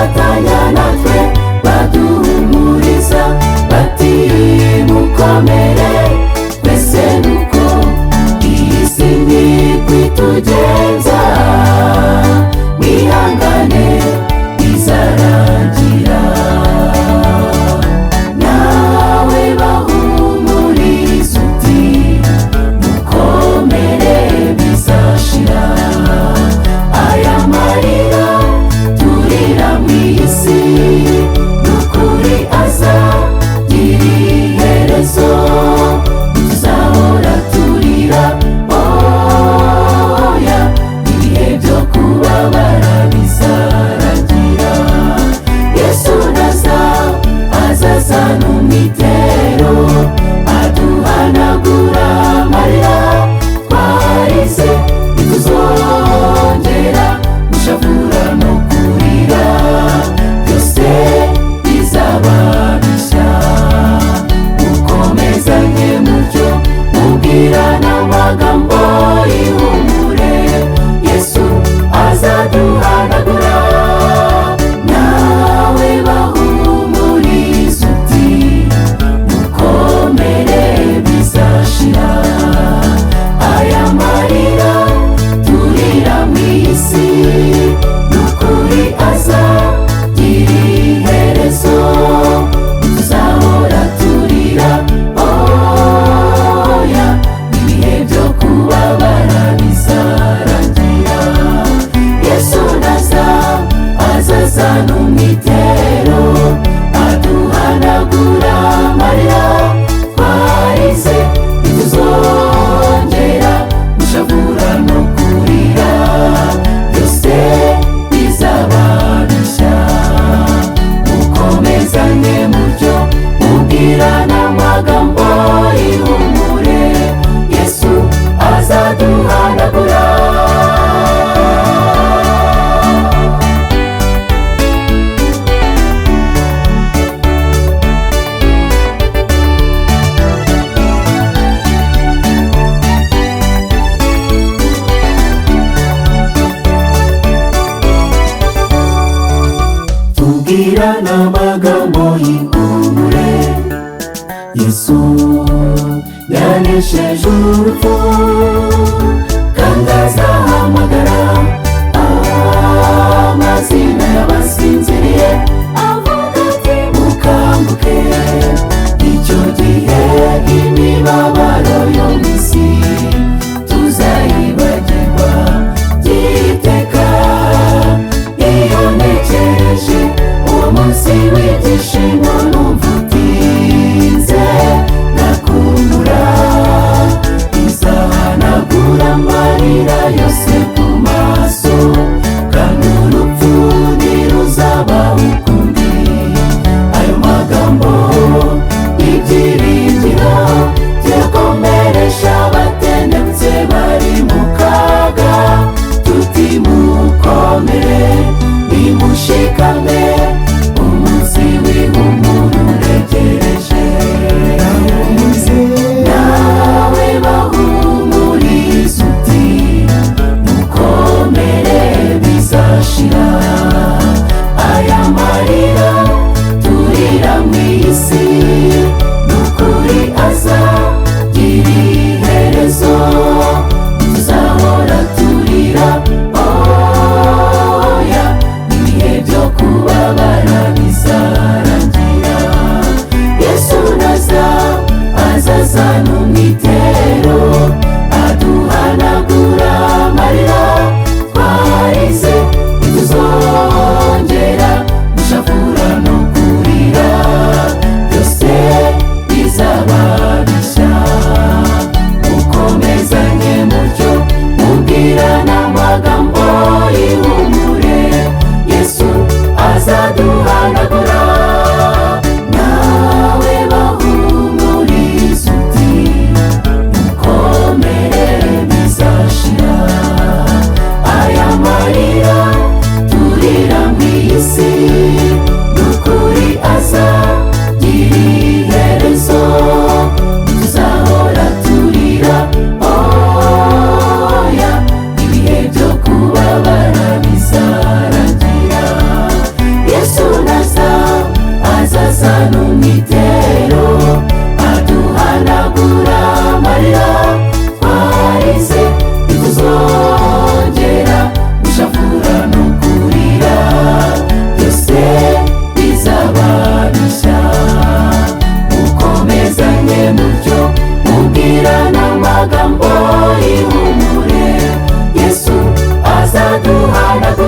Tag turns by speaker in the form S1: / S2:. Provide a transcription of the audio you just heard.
S1: bifatanya natwe baduhumuriza bati mukomere twese nuko iyi si niko itugenza mwihangane bizarangira nawe bahumuriza uti mukomere bizashira aya marira turira mw'isi n'ukuri azagira iherezo tuzahora turira oya ibihe byo kubabara bizarangira Yesu naza azazana umwitero aduhanagura amarira twarize ntituzongera gushavura no kurira byose bizaba bishya mukomezanye mutyo mubwirana amagambo y'ihumure Yesu azaduhanagura nawe bahumuriza uti mukomere bizashira aya marira turira mw'isi n'ukuri azagira iherezo tuzahora turira oya ibihe byo kubabara bizarangira Yesu naza azazana umwitero aduhanagura amarira twarize ntituzongera gushavura no kurira byose bizaba bishya mukomezanye mutyo mubwirana amagambo y'ihumure Yesu azaduhanagura tubwirana amagambo y'ihumure Yesu yanesheje urupfu kandi azahamagara amazina y'abasinziriye avuga ati mukanguke icyo gihe imibabaro yo mu isi tuzayibagirwa by'iteka iyo ntekereje uwo munsi w'ibyishimo numva utinze ngakumura bizahanagura amarira yose ku duhana